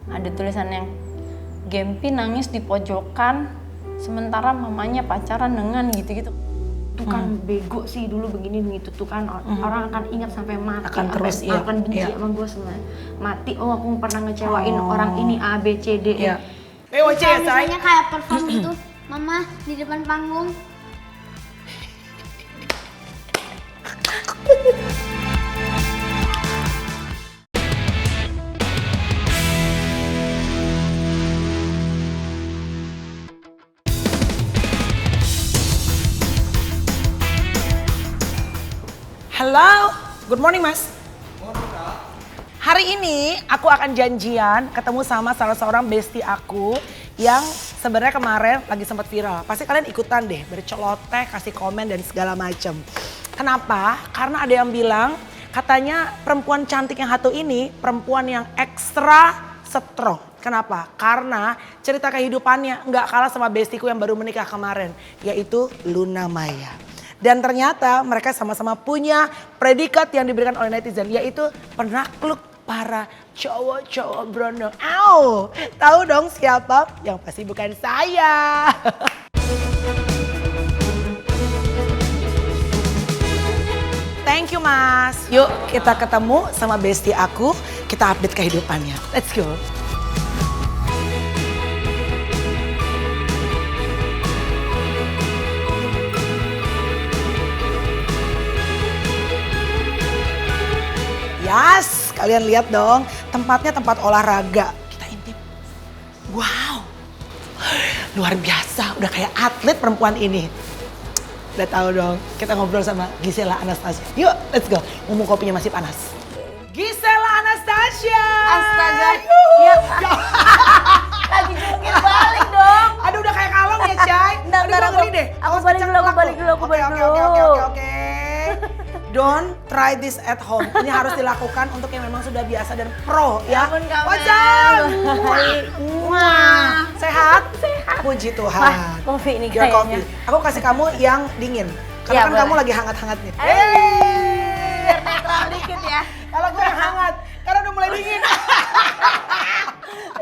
Ada tulisan yang Gempi nangis di pojokan sementara mamanya pacaran dengan gitu-gitu. Tuh kan bego sih dulu begini gitu tuh kan orang akan ingat sampai mati, akan terus akan benci sama gue semua. Mati, oh aku pernah ngecewain orang ini A B C D E. POC ya, say. Misalnya kayak perform gitu, mama di depan panggung. Halo, good morning Mas. Hari ini aku akan janjian ketemu sama salah seorang bestie aku yang sebenarnya kemarin lagi sempat viral. Pasti kalian ikutan deh, berceloteh, kasih komen dan segala macem. Kenapa? Karena ada yang bilang katanya perempuan cantik yang satu ini perempuan yang ekstra strong. Kenapa? Karena cerita kehidupannya nggak kalah sama bestieku yang baru menikah kemarin, yaitu Luna Maya. Dan ternyata mereka sama-sama punya predikat yang diberikan oleh netizen, yaitu penakluk para cowok-cowok brondong. Au, tahu dong siapa? Yang pasti bukan saya. Thank you Mas. Yuk kita ketemu sama bestie aku, kita update kehidupannya. Let's go. Yes, kalian lihat dong, tempatnya tempat olahraga. Kita intip. Wow, luar biasa, udah kayak atlet perempuan ini. Udah tahu dong, kita ngobrol sama Gisela Anastasia. Yuk, let's go. Ngomong kopinya masih panas. Gisela Anastasia. Astaga, ya lagi jungkir balik dong. Aduh, udah kayak kalong ya, Chay. Ntar aku balik dulu. Oke. Don't try this at home. Ini harus dilakukan untuk yang memang sudah biasa dan pro ya. Wajar. Wah. Sehat? Sehat. Puji Tuhan. Wah, kopi ini Your kayaknya. coffee. Aku kasih kamu yang dingin. Karena Ya, kan boleh. kamu lagi hangat-hangatnya. Biar netral dikit ya. Kalau gue yang hangat, karena udah mulai dingin.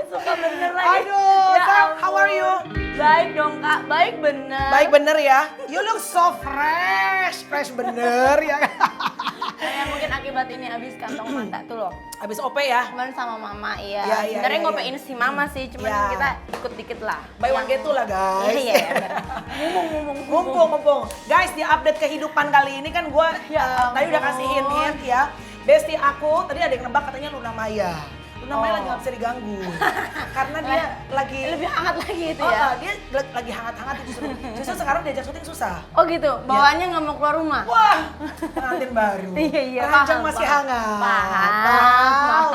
Suka bener lagi. Aduh, Ya Sam, how are you? Baik dong Kak, baik bener. Baik bener ya. You look so fresh. Fresh bener ya. Kayak mungkin akibat ini habis kantong mata tuh loh. Habis OP ya? Kemarin sama mama iya. Iya, Sebenarnya iya, ngopein si mama sih, cuman Iya. kita ikut dikit lah. Buy one get two lah guys. Iya, Mumpung. Guys, di update kehidupan kali ini kan gue Ya tadi udah ampun. kasih hint ya. Bestie aku, tadi ada yang nebak katanya Luna Maya. Luna Maya lagi gak bisa diganggu. Karena dia lagi... Lebih hangat lagi itu ya. Dia lagi hangat-hangat itu justru sekarang diajak syuting susah. Oh gitu, bawaannya nggak mau keluar rumah. Wah, pengantin baru. Iya, Ranjang paham, masih paham. hangat. Paham.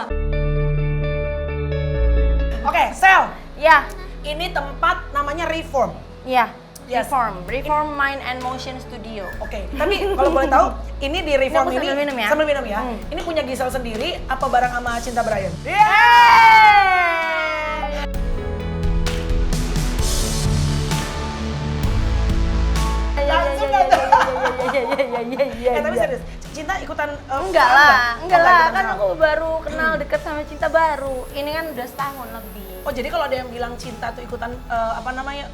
Oke, Sel. Ya, Ini tempat namanya Reform. ya. Yes. Reform Mind and Motion Studio. Oke, tapi kalau boleh tahu, ini di Reform Ini aku ini sambil minum ya? Sambil minum ya. Ini punya Gisel sendiri apa bareng sama Cinta Brian? Langsung nggak tuh? Tapi serius, Cinta ikutan Enggak lah, ikutan kan kenal. aku baru kenal deket sama Cinta baru. Ini kan udah setahun lebih. Oh jadi kalau ada yang bilang Cinta tuh ikutan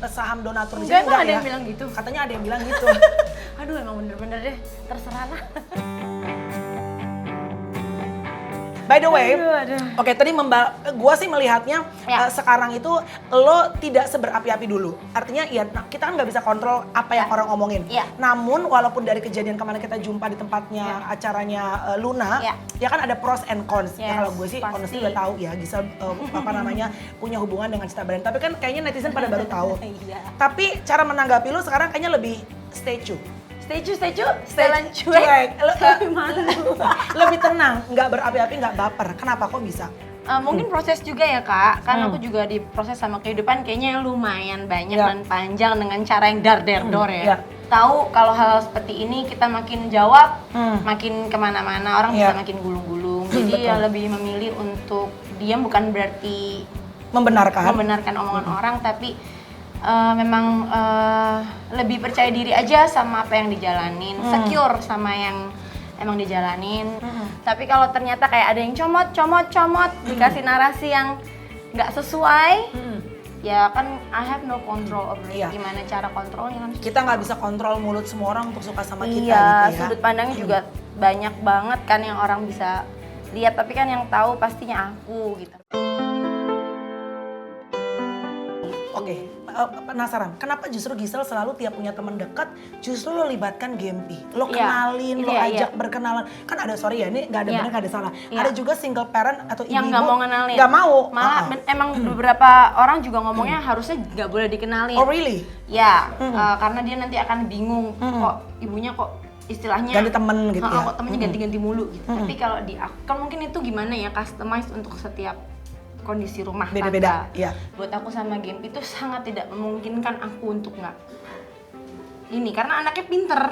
saham donatur di Enggak, sini emang ada ya? yang bilang gitu? Katanya ada yang bilang gitu. Aduh emang bener-bener deh, terserah lah. By the way, Aduh. oke tadi gua sih melihatnya Ya. sekarang itu lo tidak seberapi-api dulu. Artinya ya kita kan nggak bisa kontrol apa yang orang omongin. Ya. Namun walaupun dari kejadian kemarin kita jumpa di tempatnya acaranya Luna, Ya. ya kan ada pros and cons. Ya Yes, kalau gue sih pasti. honestly udah tahu ya Gisel punya hubungan dengan Cinta Brian. Tapi kan kayaknya netizen pada baru tahu. Iya. Tapi cara menanggapi lo sekarang kayaknya lebih stay true. Setelan cuek. Malu. Lebih tenang, nggak berapi-api, nggak baper. Kenapa kok bisa? Mungkin proses juga ya Kak, kan aku juga diproses sama kehidupan kayaknya lumayan banyak Ya. dan panjang dengan cara yang dar-der-dor ya. Ya. Tahu kalau hal seperti ini kita makin jawab, Hmm. makin kemana-mana orang Ya. bisa makin gulung-gulung. Jadi betul. ya lebih memilih untuk diam bukan berarti Membenarkan. membenarkan omongan orang, tapi memang lebih percaya diri aja sama apa yang dijalanin, secure sama yang emang dijalanin. Tapi kalau ternyata kayak ada yang comot, dikasih narasi yang nggak sesuai, ya kan I have no control over it. Iya. Gimana cara kontrolnya kan? Kita nggak bisa kontrol mulut semua orang untuk suka sama kita Iya, gitu ya. sudut pandangnya juga banyak banget kan yang orang bisa lihat, tapi kan yang tahu pastinya aku gitu. Oke, penasaran. Kenapa justru Gisel selalu tiap punya teman dekat justru lo libatkan Gempi? Lo Iya, kenalin, lo iya, ajak iya. berkenalan. Kan ada, sorry ya, ini nggak ada Iya. benar nggak ada salah. Iya. Ada juga single parent atau ibu-ibu Yang nggak mau ngenalin. nggak mau. Malah emang beberapa orang juga ngomongnya harusnya nggak boleh dikenalin. Oh really? Ya, karena dia nanti akan bingung kok ibunya kok istilahnya Ganti temen gitu ya? kok temennya ganti-ganti mulu gitu. Tapi kalau di aku kan mungkin itu gimana ya, customize untuk setiap kondisi rumah Beda-beda, tangga. iya. Buat aku sama Gempi itu sangat tidak memungkinkan aku untuk nggak ini, karena anaknya pinter.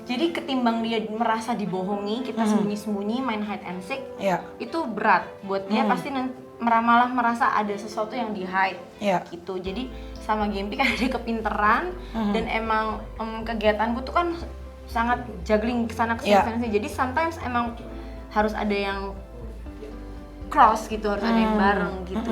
Jadi ketimbang dia merasa dibohongi, kita sembunyi-sembunyi main hide and seek, Iya. itu berat buat dia. Pasti malah merasa ada sesuatu yang di hide Iya. gitu. Jadi sama Gempi kan ada kepinteran dan emang kegiatanku tuh kan sangat juggling kesana kesini. Iya. Jadi sometimes emang harus ada yang cross gitu, harus ada yang bareng gitu.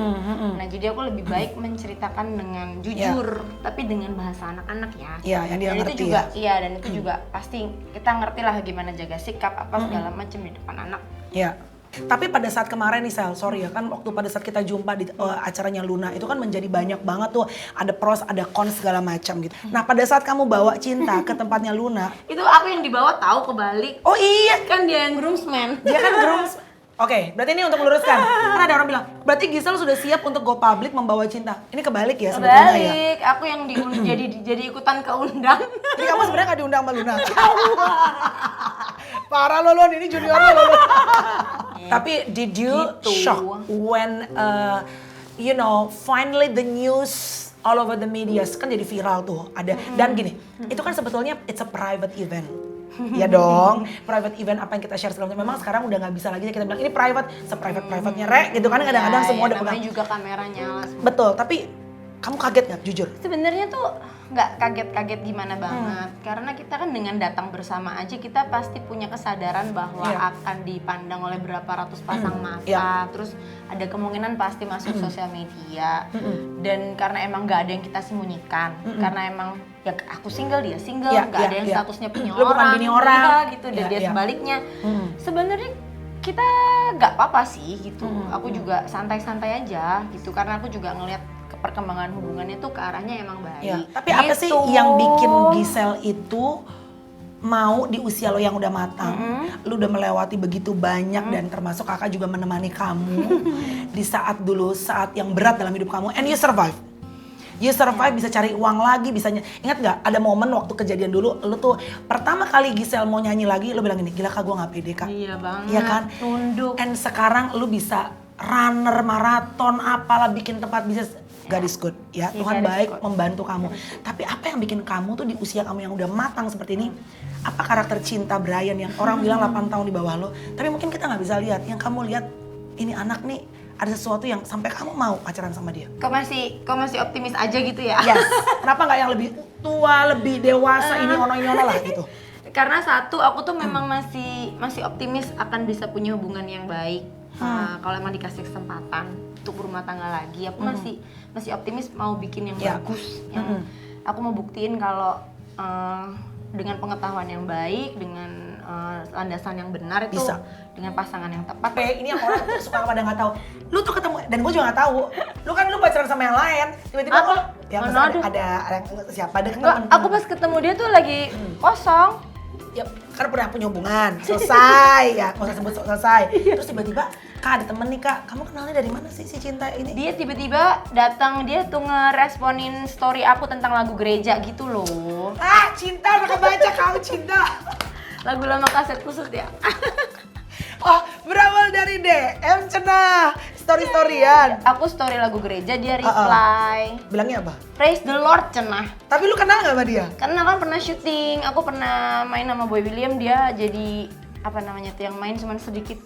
Nah jadi aku lebih baik menceritakan dengan jujur, tapi dengan bahasa anak-anak ya. Iya, yang dia Dan ngerti itu juga, ya. iya, dan itu juga pasti kita ngerti lah gimana jaga sikap apa segala macam di depan anak. Iya. Tapi pada saat kemarin nih Sel, sorry ya kan waktu pada saat kita jumpa di acaranya Luna itu kan menjadi banyak banget tuh, ada pros, ada cons segala macam gitu. Nah pada saat kamu bawa Cinta ke tempatnya Luna, Itu aku yang dibawa tahu kebalik. oh iya, Kan dia yang groomsman. dia kan grooms. Oke, berarti ini untuk meluruskan. Kan ada orang bilang, berarti Gisel sudah siap untuk go public membawa Cinta. Ini kebalik ya sebetulnya ya. Kebalik, aku yang jadi ikutan keundang. Jadi kamu sebenarnya gak diundang sama Luna. Parah lo Lon, ini junior lo. Tapi did you Gitu. shock when finally the news all over the media kan jadi viral tuh ada dan gini, itu kan sebetulnya it's a private event. Ya dong, private event apa yang kita share segala macam. Memang sekarang udah nggak bisa lagi kita bilang ini private, se-private-privatenya Rek gitu kan kadang-kadang Ya, semua udah namanya pegang. juga kamera nyala semua. Betul, tapi kamu kaget nggak jujur? Sebenarnya tuh nggak kaget-kaget gimana banget, karena kita kan dengan datang bersama aja kita pasti punya kesadaran bahwa Iya. akan dipandang oleh berapa ratus pasang mata, Iya. terus ada kemungkinan pasti masuk sosial media, dan karena emang nggak ada yang kita sembunyikan, karena emang ya aku single dia single, Iya, nggak iya, ada yang iya. statusnya punya Lu bukan orang, bini orang. iya, gitu, dan Iya, dia iya. sebaliknya. Sebenarnya kita nggak apa-apa sih gitu, aku juga santai-santai aja gitu, karena aku juga ngelihat perkembangan hubungannya tuh ke arahnya emang baik. Ya, tapi apa sih Gitu. yang bikin Gisel itu mau di usia lo yang udah matang, lu udah melewati begitu banyak dan termasuk kakak juga menemani kamu di saat yang berat dalam hidup kamu, and you survive. You survive, bisa cari uang lagi, bisa ingat nggak ada momen waktu kejadian dulu, lu tuh pertama kali Gisel mau nyanyi lagi, lu bilang gini, gila kak gue nggak pede kak. Iya banget. Iya kan? Tunduk. And sekarang lu bisa runner maraton apalah bikin tempat bisnis. God is good ya, Iya, Tuhan God is baik good. membantu kamu. Tapi apa yang bikin kamu tuh di usia kamu yang udah matang seperti ini, apa karakter cinta Brian yang orang bilang 8 tahun di bawah lo, tapi mungkin kita nggak bisa lihat, yang kamu lihat ini anak nih ada sesuatu yang sampai kamu mau pacaran sama dia. Kok masih optimis aja gitu ya? Yes, kenapa nggak yang lebih tua, lebih dewasa, ini ono lah gitu. Karena satu, aku tuh memang masih optimis akan bisa punya hubungan yang baik. Kalau emang dikasih kesempatan untuk berumah tangga lagi, aku masih optimis mau bikin yang Ya. bagus. Yang aku mau buktiin kalau dengan pengetahuan yang baik, dengan landasan yang benar itu Bisa. dengan pasangan yang tepat. Tapi ini yang orang tuh suka pada nggak tahu. Lu tuh ketemu dan gue juga nggak tahu. Lu pacaran sama yang lain, tiba-tiba Apa? ya Mana masa ada? ada siapa ada Enggak, temen. aku pas ketemu dia tuh lagi kosong. Ya kan pernah punya hubungan, selesai ya, nggak usah sebut selesai. Terus tiba-tiba, kak ada temen nih kak, kamu kenalnya dari mana sih si Cinta ini? Dia tiba-tiba datang, dia tuh ngeresponin story aku tentang lagu gereja gitu loh. Ah Cinta, udah kebaca kamu Cinta. Lagu lama kaset kusut ya. Oh berawal dari DM cenah, story-storyan. Aku story lagu gereja, dia reply. Bilangnya apa? Praise the Lord cenah. Tapi lu kenal gak sama dia? Karena kan pernah syuting, aku pernah main sama Boy William, dia jadi apa namanya tuh yang main cuman sedikit.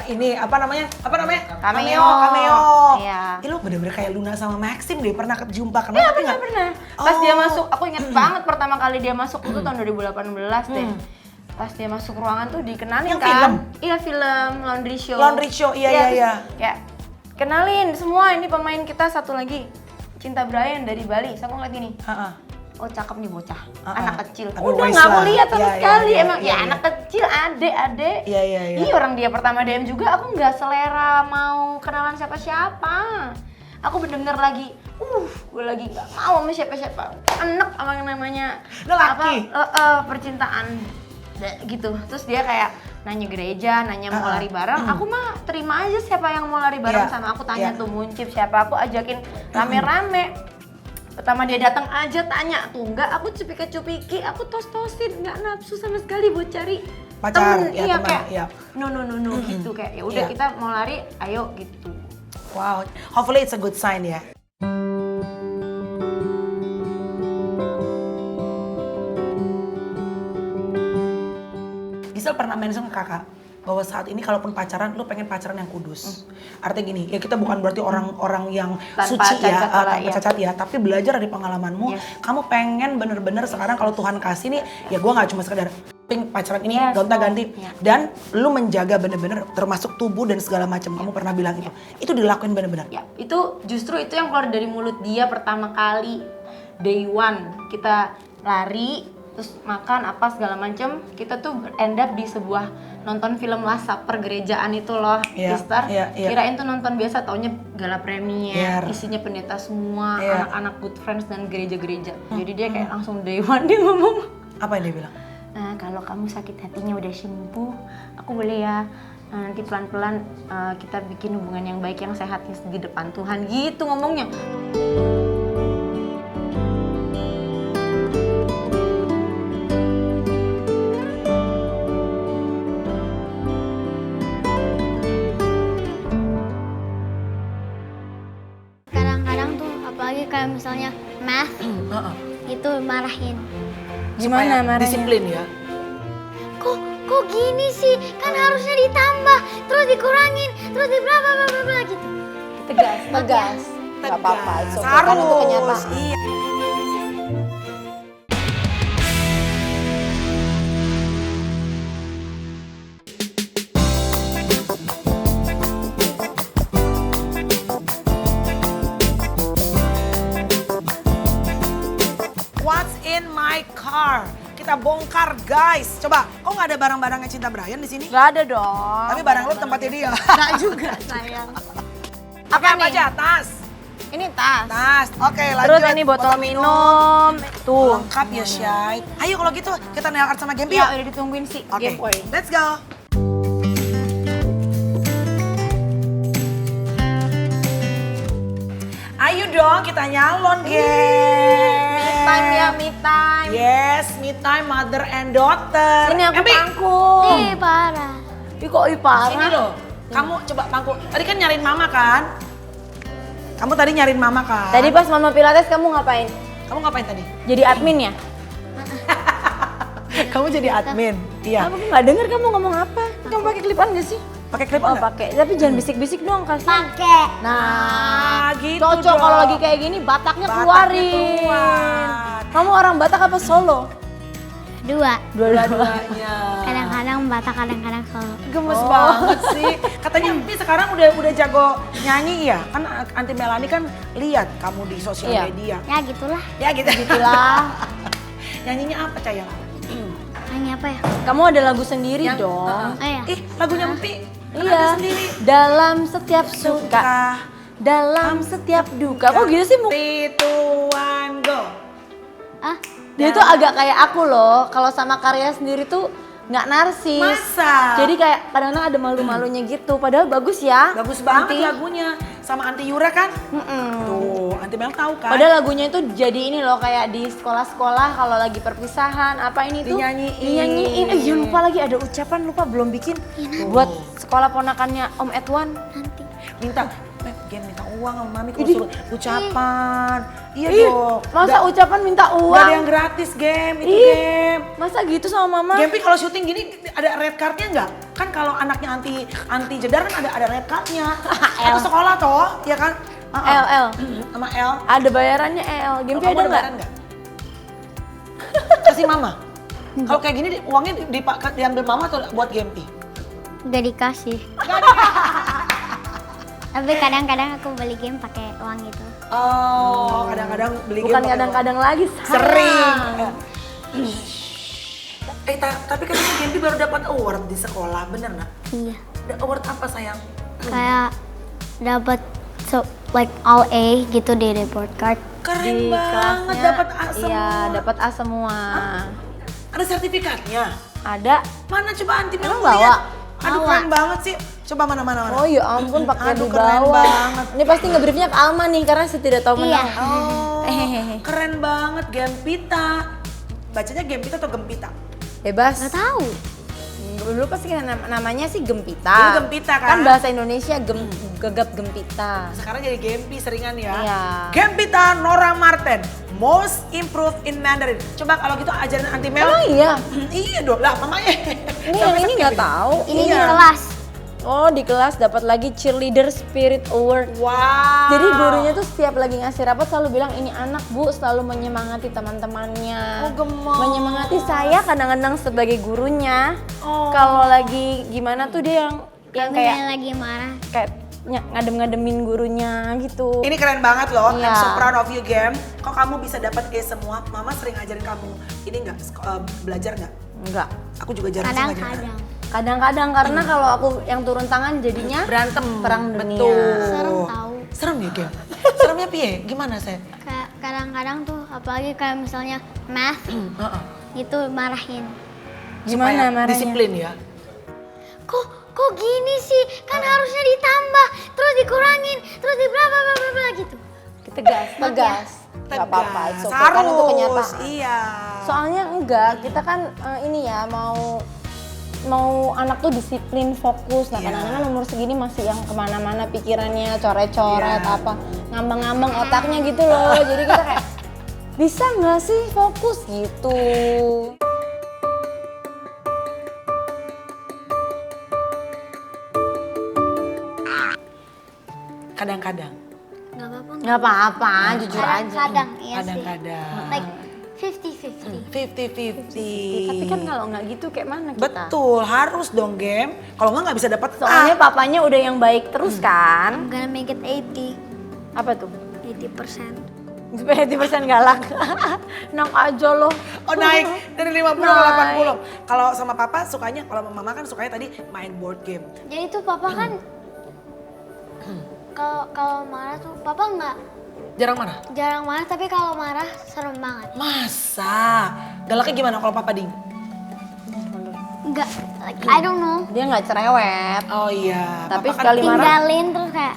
Ini apa namanya? Cameo. Cameo. Iya. Ih, lu bener-bener kayak Luna sama Maxim deh, pernah jumpa kenal Iya tapi nggak? pernah. Pas dia Oh. masuk, aku inget banget pertama kali dia masuk itu tahun 2018 deh. Pas dia masuk ruangan tuh dikenalin Yang kan. film? Iya film Laundry Show. Laundry Show, iya. terus kayak Kenalin semua, ini pemain kita satu lagi. Cinta Brian dari Bali. Saya ngeliat gini. Oh cakep nih bocah, anak kecil. Tapi Udah wise nggak aku lah. lihat sama Iya, sekali. iya, Emang iya, ya iya. anak kecil, adek. Iya. Ih orang dia pertama DM juga, aku nggak selera mau kenalan siapa-siapa. Aku bener-bener lagi, gue lagi nggak mau sama siapa-siapa. Enek sama yang namanya Lelaki. percintaan gitu. Terus dia kayak nanya gereja, nanya mau lari bareng. Aku mah terima aja siapa yang mau lari bareng Iya, sama aku. Tanya iya. tuh Muncip siapa, aku ajakin rame-rame. Pertama dia datang aja tanya tuh, enggak aku cupiki-cupiki, aku tos-tosin, nggak nafsu sama sekali buat cari Pacar, temen. ya, Iya teman, kayak iya. no gitu kayak ya udah Iya. kita mau lari, ayo gitu. Wow, hopefully it's a good sign ya. Gisel pernah mention ke kakak bahwa saat ini kalaupun pacaran, lu pengen pacaran yang kudus. Artinya gini, ya kita bukan berarti orang-orang yang Tanpa suci ya, cacat lah, tanpa iya. cacat ya, tapi belajar dari pengalamanmu, Yes. kamu pengen bener-bener sekarang kalau Tuhan kasih nih, ya gue nggak cuma sekedar pacaran ini Yes, gonta-ganti, iya. dan lu menjaga bener-bener termasuk tubuh dan segala macam. Kamu pernah bilang itu dilakuin bener-bener. Ya itu justru itu yang keluar dari mulut dia pertama kali day one kita lari terus makan apa segala macem, kita tuh end up di sebuah nonton film Lasa pergerejaan itu loh, Iya, Sister. iya, iya. Kirain tuh nonton biasa, taunya gala premier, Iya. isinya pendeta semua, Iya. anak-anak good friends dan gereja-gereja. Jadi dia kayak langsung day one dia ngomong, Apa yang dia bilang? nah kalau kamu sakit hatinya udah sembuh, aku boleh ya nanti pelan-pelan kita bikin hubungan yang baik yang sehat di depan Tuhan gitu ngomongnya. Kadang-kadang tuh apalagi kayak misalnya math itu marahin. Gimana Supaya marahnya? Disiplin ya. Kok gini sih? Kan harusnya ditambah, terus dikurangin, terus di bla bla bla bla bla gitu. Tegas. Gak apa-apa, it's okay. Kan itu Harus. kenyataan. Iya. What's in my car? Kita bongkar guys. Coba, kok nggak ada barang-barangnya Cinta Brian di sini? Gak ada dong. Tapi barang lu tempatnya dia. Gak juga sayang. Apa Apa nih? aja? Tas. Ini tas. Tas. Oke, lanjut. Terus ini botol minum. Tuh. Lengkap ya, Syai. Ayo kalau gitu kita nail art sama Gempi Ya yuk. udah ditungguin sih. Oke, Game boy. let's go. Ayo dong kita nyalon, guys. Me time ya, me time. Yes, me time mother and daughter. Ini aku Empi, pangku. Parah. Ih kok parah. sini loh. Kamu coba pangku. Tadi kan nyariin mama kan? Kamu tadi nyariin mama kan? Tadi pas mama pilates kamu ngapain? Kamu ngapain tadi? Jadi admin ya? Kamu jadi admin. Iya. Aku nggak denger kamu ngomong apa. Kamu pakai klipan gak sih? Pakai klip Oh enggak? pakai. Tapi jangan bisik-bisik dong kasihan. Pakai. Nah, gitu cocok dong. kalau lagi kayak gini bataknya Bataknya keluarin. keluar. Kamu orang Batak apa Solo? Dua. Dua-duanya. Kadang-kadang Batak, kadang-kadang Solo. Gemes Oh, banget sih. Katanya Empi sekarang udah jago nyanyi ya? Kan Anti Melani kan lihat kamu di sosial Iya. media. Ya gitulah. Ya gitu. Gitulah. Nyanyinya apa, Caya? Nyanyi apa ya? Kamu ada lagu sendiri dong. Oh ya. Ih, lagunya Empi. Iya. Sendiri. Dalam setiap suka, dalam setiap duka. Kok gitu sih? 3, 2, 1, go. Ah, Dia tuh agak kayak aku loh. Kalau sama karya sendiri tuh nggak narsis. Masa? Jadi kayak kadang-kadang ada malu-malunya gitu. Padahal bagus ya. Bagus banget Nanti. lagunya. Sama Anti Yura kan? Tuh, Anti Mel tahu kan? Padahal lagunya itu jadi ini loh kayak di sekolah-sekolah kalau lagi perpisahan apa ini tuh Dinyanyiin. Iya lupa lagi ada ucapan lupa belum bikin buat sekolah ponakannya Om Edwan. nanti. minta Gen minta uang sama mami kalau suruh ucapan. Iya Ih, dong. masa ucapan minta Gak ada uang? yang gratis game itu Ih, game. masa gitu sama mama? Gempi kalau syuting gini ada red cardnya nggak? Kan kalau anaknya anti jedar kan ada red cardnya. Satu sekolah toh, ya kan? L. Sama L. Ada bayarannya L. Gempi Kamu ada nggak? lebaran nggak? Kasih mama. Kalau kayak gini uangnya diambil mama atau buat Gempi? Gak dikasih. Tapi kadang-kadang aku beli game pakai uang itu. Oh, kadang-kadang beli game Bukan pakai kadang-kadang lagi, sering. sayang. Tapi katanya Gempi baru dapat award di sekolah, bener nggak? Iya. Award apa sayang? Kayak dapat like all A gitu di report card. Keren Di banget, kelasnya, dapat A semua. Iya, dapat A semua. Ada sertifikatnya. Ada. Mana coba Anti Emang Mel bawa? lihat. Aduh Bawa. keren banget sih. Coba mana. Oh ya ampun, pakai Aduh, di keren bawah. banget. Ini pasti ngebriefnya ke Alma nih karena saya tidak tahu Iya. menang. Oh, keren banget Gempita. Bacanya Gempita atau Gempita? Bebas. Gak tahu. Dulu pasti namanya sih Gempita. Dulu Gempita kan? Kan bahasa Indonesia gegap Gempita. Sekarang jadi Gempi seringan ya. Iya. Gempita Nora Marten, most improved in Mandarin. Coba kalau gitu ajarin Anti Mel. Emang iya? Iya dong, lah mamanya. Ini yang ini nggak tahu. Ini di Iya. kelas. Oh di kelas dapat lagi cheerleader spirit award. Wow. Jadi gurunya tuh setiap lagi ngasih rapot selalu bilang ini anak bu selalu menyemangati teman-temannya. Oh, gemes. Menyemangati saya kadang-kadang sebagai gurunya. Oh. Kalau lagi gimana tuh dia yang Yang kayak lagi marah. kayak ngadem-ngademin gurunya gitu. Ini keren banget loh, I'm Iya. so proud of you Gem. Kok kamu bisa dapat A semua? Mama sering ngajarin kamu. Ini nggak belajar nggak? Enggak. Aku juga jarang sih ngajarin. Kadang-kadang. Kadang-kadang karena kalau aku yang turun tangan jadinya Berantem. perang dunia. Betul. Serem tahu. Serem ya Gem? Seremnya piye? Gimana saya? Kayak kadang-kadang tuh apalagi kayak misalnya math itu marahin. Gimana marahnya? Disiplin ya. Kok gini sih? Kan harusnya ditambah, terus dikurangin, terus di bla bla bla bla bla gitu. Tegas. Gak apa-apa, it's okay. Kan itu kenyataan. Iya. Soalnya enggak, kita kan ini ya mau anak tuh disiplin, fokus. Nah Iya. kadang-kadang umur segini masih yang kemana-mana pikirannya, coret-coret Iya. apa, ngambang-ngambang otaknya gitu loh. Jadi kita kayak bisa nggak sih fokus gitu. Kadang-kadang. Gak apa-apa. Nggak apa-apa, jujur aja. Kadang-kadang iya sih. Kadang-kadang. Like 50-50. 50-50. Tapi kan kalau nggak gitu kayak mana kita? Betul, harus dong Gem. Kalau nggak bisa dapat Soalnya A. papanya udah yang baik terus kan. I'm gonna make it 80. Apa tuh? 80%. Supaya 80% galak. Enak aja loh. Oh naik dari 50 ke Naik. 80. Kalau sama papa sukanya, kalau mama kan sukanya tadi main board game. Jadi tuh papa kan kalau marah tuh papa nggak Jarang marah? jarang marah, tapi kalau marah serem banget. Masa? Galaknya gimana kalau papa ding? Enggak, like I don't know. Dia nggak cerewet. Oh iya. Tapi papa sekali marah. Tinggalin terus kayak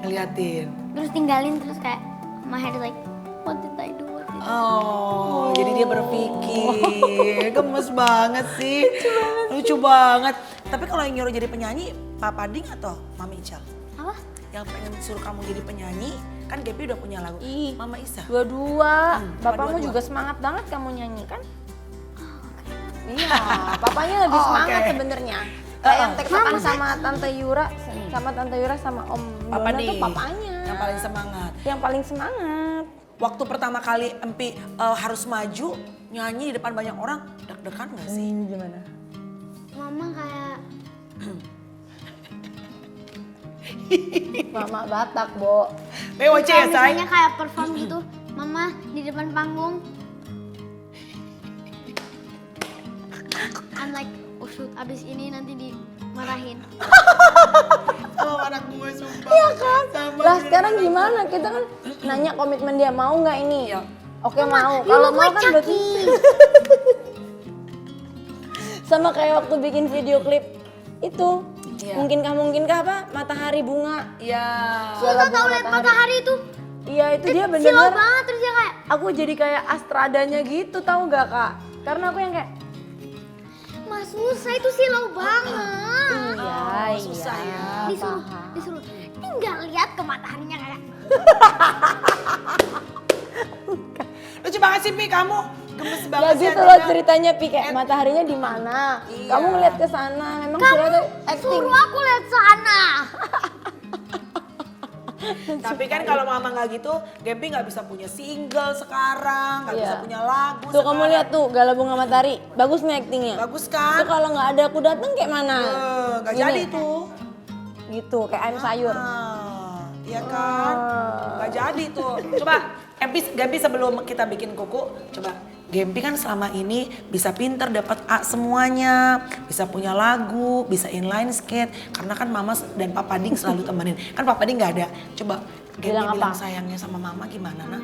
ngeliatin. tinggalin terus kayak my head is like what did I do? What did I do? Oh, jadi dia berpikir. Gemes banget sih. Lucu banget. Tapi kalau yang nyuruh jadi penyanyi, Papa Ding atau Mami Ical? Apa? Yang pengen suruh kamu jadi penyanyi, kan Gaby udah punya lagu. Ih. Mama Isa. Dua-dua. dua-dua. Bapakmu juga semangat banget kamu nyanyi kan? Iya, papanya lebih Oh, semangat oke. sebenarnya. Kayak yang tektokan sama Tante Yura, sama Om Papa Dono tuh Ding. papanya. Yang paling semangat. Yang paling semangat. Waktu pertama kali Empi harus maju, nyanyi di depan banyak orang, deg-degan gak sih? Gimana? Mama kayak Mama Batak, Bo. BOC ya, kalau say? misalnya kayak perform gitu, mama di depan panggung. I'm like, oh shoot, abis ini nanti dimarahin. Sama anak gue sumpah. Iya kan? Lah sekarang gimana? Kita kan nanya komitmen dia mau nggak ini? Iya. Oke mau. You Kalau look mau like kan berarti Chucky. sama kayak waktu bikin video klip itu. Iya. Mungkinkah apa? Matahari bunga. Iya. Siala Tahu lihat matahari itu Iya itu dia silau bener-bener. banget, terus dia kayak Aku jadi kayak astradanya gitu tahu nggak kak? Karena aku yang kayak Mas Musa itu silau banget. iya susah ya. Disuruh tinggal lihat ke mataharinya kayak Lucu banget sih Pi, kamu gemes Ya banget sih. gitu loh hatinya. ceritanya Pi kayak mataharinya di mana? Iya. Kamu ngeliat ke sana. Memang Sira tuh acting. suruh aku lihat sana. Tapi kan kalau mama nggak gitu, Gempi nggak bisa punya single sekarang, nggak Iya. bisa punya lagu. Tuh kamu lihat tuh Gala Bunga Matahari, bagus nih actingnya. Bagus Itu kan? kalau nggak ada aku datang kayak mana? Nggak Gini. jadi tuh. gitu, kayak ayam sayur. Iya kan? Gak jadi tuh. Coba Gempi sebelum kita bikin kuku, coba Gempi kan selama ini bisa pinter dapat A semuanya, bisa punya lagu, bisa inline skate, karena kan Mama dan Papa Ding selalu temenin. Kan Papa Ding nggak ada. Coba Gempi bilang sayangnya sama Mama gimana, Nak?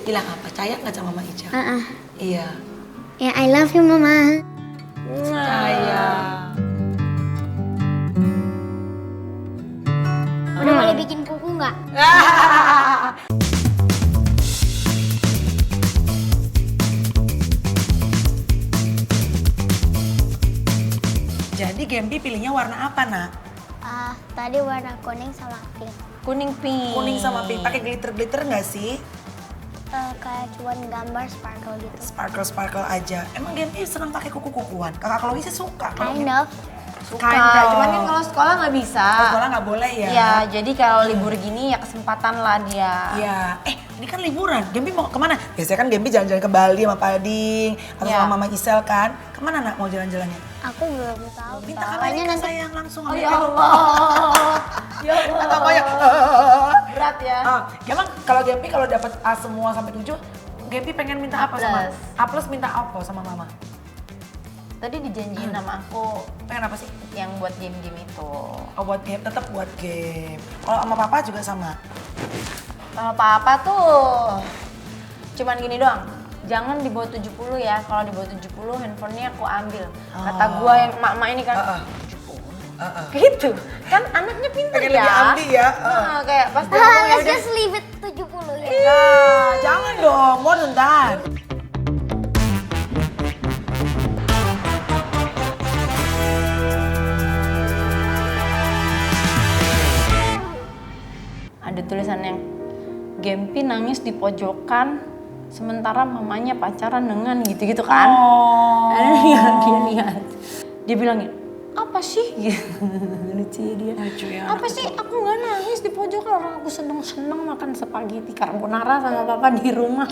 Bilang apa? Sayang nggak sama Mama Ica? Iya. Ya, I love you, Mama. Sayang. Udah boleh bikin kuku nggak? Jadi Gempi pilihnya warna apa, Nak? Tadi warna kuning sama pink. Kuning pink. Kuning sama pink. Pakai glitter nggak sih? Kayak cuman gambar sparkle gitu. Sparkle aja. Emang Gempi senang pakai kuku-kukuan? Kakak Chloe sih suka. Kind of. Suka. Cuman kan kalau sekolah nggak bisa. Kalau sekolah nggak boleh ya? Iya, jadi kalau libur gini ya kesempatan lah dia. Iya. Ini kan liburan. Gempi mau kemana? Biasanya kan Gempi jalan-jalan ke Bali sama Pak Ding atau sama Mama Isel kan. Kemana, Nak, mau jalan-jalannya? Aku belum tahu. Minta kabarnya nanti sayang langsung. Oh ya Allah. Ya Allah. Atau kayak berat ya. Emang kalau Gempi kalau dapat A semua sampai 7, Gempi pengen minta apa sama? A plus minta apa sama Mama? Tadi dijanjiin sama aku Pengen apa sih? yang buat game-game itu. Oh, buat game, tetap buat game. Kalau sama Papa juga sama. Kalau papa tuh cuman gini doang. Jangan di bawah 70 ya. Kalau di bawah 70 handphonenya aku ambil. Kata gua yang emak-emak ini kan 70. Gitu. Kan anaknya pintar Pengen ya. lebih ambil ya. Kayak pasti aku ya Let's udah. just leave it 70 ya. Nah, jangan dong, more than that. Ada tulisan yang Gempi nangis di pojokan sementara mamanya pacaran dengan gitu-gitu kan. Ada dia lihat. Dia bilangin, apa sih? Lucu ya dia. Lucu ya. Apa sih? Aku nggak nangis di pojokan, orang aku seneng-seneng makan spaghetti carbonara sama papa di rumah.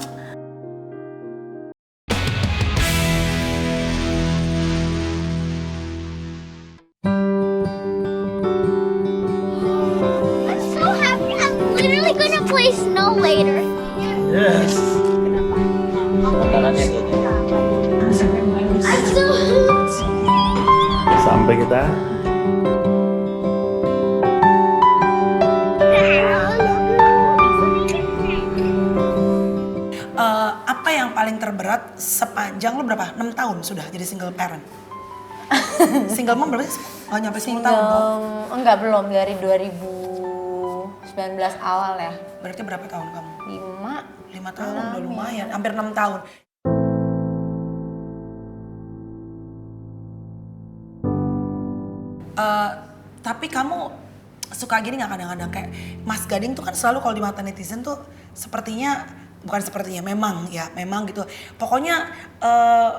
I'm so happy. I'm literally gonna play snow later. Yes. Makanannya gini. I'm so Sampai kita Apa yang paling terberat sepanjang lu berapa? 6 tahun sudah jadi single parent? Single mom berapa sih? Oh, nyampe 10 tahun dong? Enggak, belum, dari 2019 awal ya. Berarti berapa tahun kamu? 5 tahun udah lumayan, hampir 6 tahun. Tapi kamu suka gini gak kadang-kadang kayak Mas Gading tuh kan selalu kalau di mata netizen tuh sepertinya, bukan sepertinya, memang gitu. Pokoknya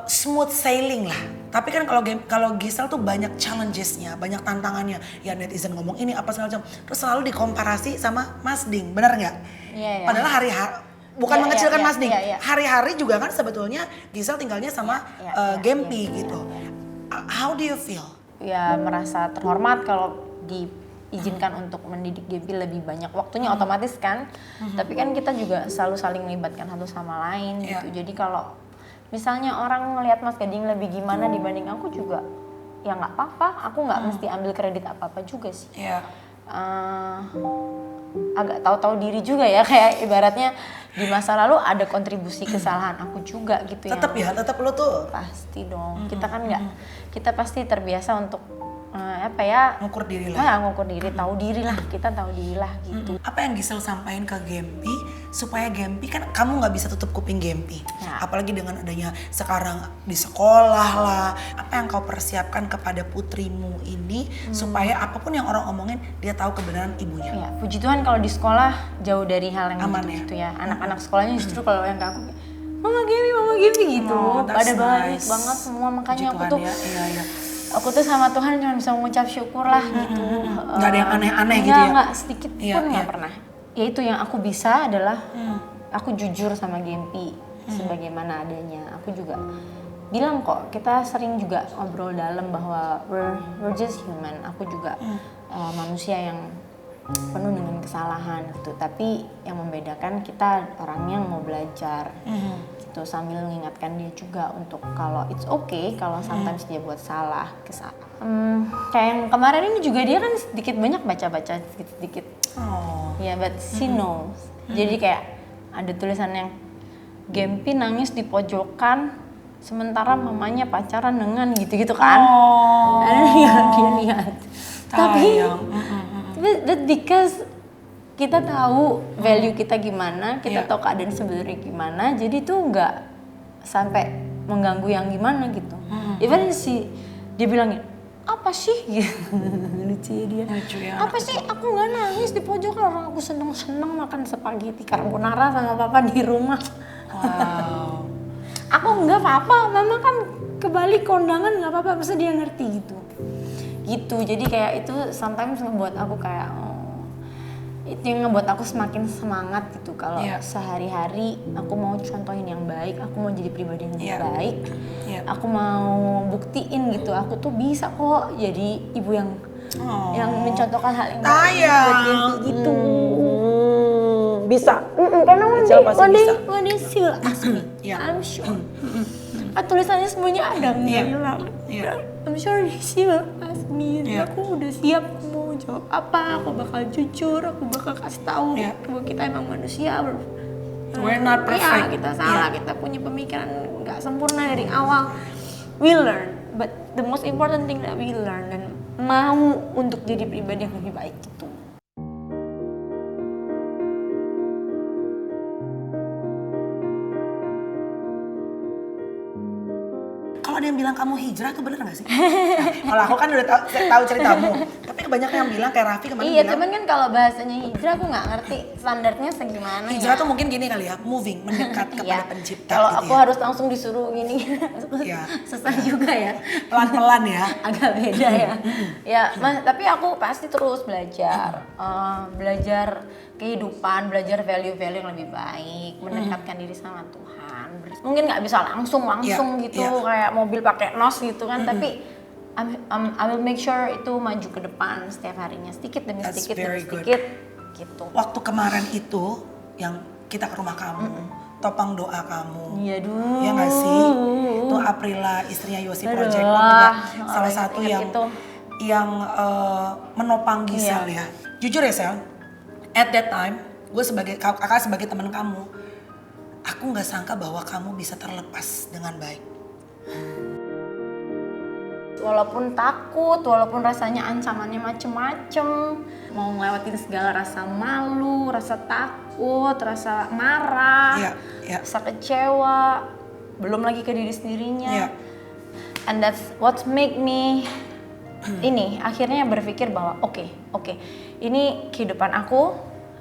smooth sailing lah. Tapi kan kalau Gisel tuh banyak challenges-nya, banyak tantangannya. Ya netizen ngomong ini apa segala macam. Terus selalu dikomparasi sama Mas Ding, bener nggak? Iya. Padahal bukan mengecilkan Mas Ding. Iya. Hari-hari juga kan sebetulnya Gisel tinggalnya sama Gempi gitu. How do you feel? Ya merasa terhormat kalau diizinkan untuk mendidik Gempi lebih banyak waktunya, otomatis kan. Tapi kan kita juga selalu saling melibatkan satu sama lain gitu. Jadi kalau misalnya orang ngelihat Mas Gading lebih gimana dibanding aku juga, ya nggak apa-apa. Aku nggak mesti ambil kredit apa-apa juga sih. Iya. Agak tahu-tahu diri juga ya, kayak ibaratnya di masa lalu ada kontribusi kesalahan aku juga gitu ya. Tetap lu tuh Pasti dong. Kita kan kita pasti terbiasa untuk ngukur diri lah. Ngukur diri, tahu diri lah. Kita tahu diri lah gitu. Apa yang Gisel sampaikan ke Gempi supaya Gempi, kan kamu nggak bisa tutup kuping Gempi. Ya. Apalagi dengan adanya sekarang di sekolah lah. Apa yang kau persiapkan kepada putrimu ini supaya apapun yang orang omongin dia tahu kebenaran ibunya. Ya, puji Tuhan kalau di sekolah jauh dari hal yang Aman gitu ya. Anak-anak sekolahnya justru kalau yang ke aku, Mama Gempi gitu. Pada baik banget semua, makanya Puji aku Tuhan tuh ya. Iya. aku tuh sama Tuhan cuma bisa mengucap syukur lah gitu. Nggak ada yang aneh-aneh gitu ya? Nggak, sedikit pun nggak pernah. Ya itu yang aku bisa adalah aku jujur sama Gempi sebagaimana adanya. Aku juga bilang kok, kita sering juga ngobrol dalam bahwa we're just human. Aku juga manusia yang penuh dengan kesalahan gitu. Tapi yang membedakan kita orang yang mau belajar gitu, sambil mengingatkan dia juga untuk kalau it's okay kalau sometimes dia buat salah. Kayak yang kemarin ini juga dia kan sedikit banyak baca-baca sedikit-sedikit. Ya, but she knows. Jadi kayak ada tulisan yang Gempi nangis di pojokan sementara mamanya pacaran dengan gitu-gitu kan. Dia lihat. Tapi that because kita tahu value kita gimana, kita tahu keadaan sebenarnya gimana, jadi tuh nggak sampai mengganggu yang gimana gitu. Even dia bilangin, apa sih? Lucu ya dia. Apa sih? Aku nggak nangis di pojokan, orang aku seneng-seneng makan spaghetti carbonara sama papa di rumah. Wow. Aku nggak apa-apa, mama kan ke Bali kondangan nggak apa-apa, masa dia ngerti gitu. Jadi kayak itu sometimes ngebuat aku kayak itu yang ngebuat aku semakin semangat gitu kalau sehari-hari aku mau contohin yang baik, aku mau jadi pribadi yang baik, aku mau buktiin gitu, aku tuh bisa kok jadi ibu yang mencontohkan hal yang baik buat Gempi gitu. Bisa. Karena one Pasti day she will ask me. I'm sure. Tulisannya semuanya ada bilang. I'm sure she will ask me. Aku udah siap mau jawab apa. Aku bakal jujur. Aku bakal kasih tahu bahwa kita emang manusia. We're not perfect. Kita salah. Kita punya pemikiran nggak sempurna dari awal. We learn, but the most important thing that we learn dan mau untuk jadi pribadi yang lebih baik gitu. Kalau ada yang bilang kamu hijrah tuh bener gak sih? Nah, kalau aku kan udah tahu ceritamu, tapi kebanyakan yang bilang kayak Raffi kemarin bilang. Cuman kan kalau bahasanya hijrah aku nggak ngerti standarnya segimana. Hijrah tuh mungkin gini kali ya, moving, mendekat kepada pencipta. Kalau gitu aku harus langsung disuruh gini, susah juga ya. Pelan-pelan ya. Agak beda ya. Tapi aku pasti terus belajar, belajar kehidupan, belajar value-value yang lebih baik, mendekatkan diri sama Tuhan. Mungkin nggak bisa langsung gitu, kayak mobil pakai nos gitu kan, tapi I will make sure itu maju ke depan setiap harinya, sedikit demi sedikit gitu. Waktu kemarin itu yang kita ke rumah kamu, topang doa kamu. Iya ya nggak sih? Itu Aprila, istrinya Yosi Project juga salah satu yang menopang Gisel ya. Jujur ya Sel, at that time gue sebagai kakak, sebagai teman kamu, aku nggak sangka bahwa kamu bisa terlepas dengan baik. Walaupun takut, walaupun rasanya ancamannya macem-macem, mau ngelewatin segala rasa malu, rasa takut, rasa marah, rasa kecewa, belum lagi ke diri sendirinya. And that's what make me ini akhirnya berpikir bahwa oke, ini kehidupan aku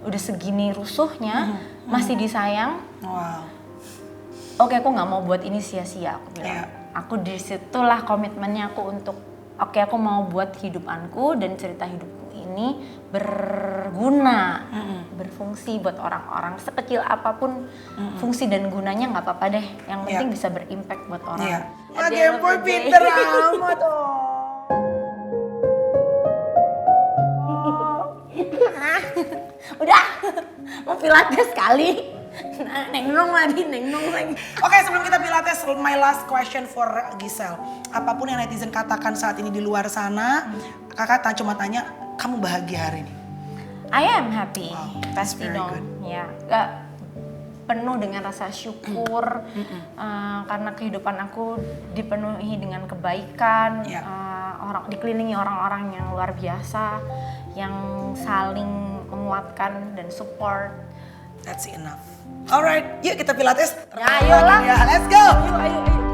udah segini rusuhnya, masih disayang. Oke, aku nggak mau buat ini sia-sia, aku bilang. Aku disitulah komitmennya aku untuk aku mau buat hidupanku dan cerita hidupku ini berguna, berfungsi buat orang-orang, sekecil apapun fungsi dan gunanya nggak apa-apa deh, yang penting bisa berimpact buat orang. Gempi pinter amat Udah, mau pilates sekali. Nengnong lagi. Oke, sebelum kita pilates, my last question for Gisel. Apapun yang netizen katakan saat ini di luar sana, kakak cuma tanya, kamu bahagia hari ini? I am happy, pasti dong. Good. Ya, penuh dengan rasa syukur karena kehidupan aku dipenuhi dengan kebaikan, dikelilingi orang-orang yang luar biasa, yang saling menguatkan dan support. That's enough. Alright, yuk kita pilates. Ya, ayolah. Let's go. Ayo.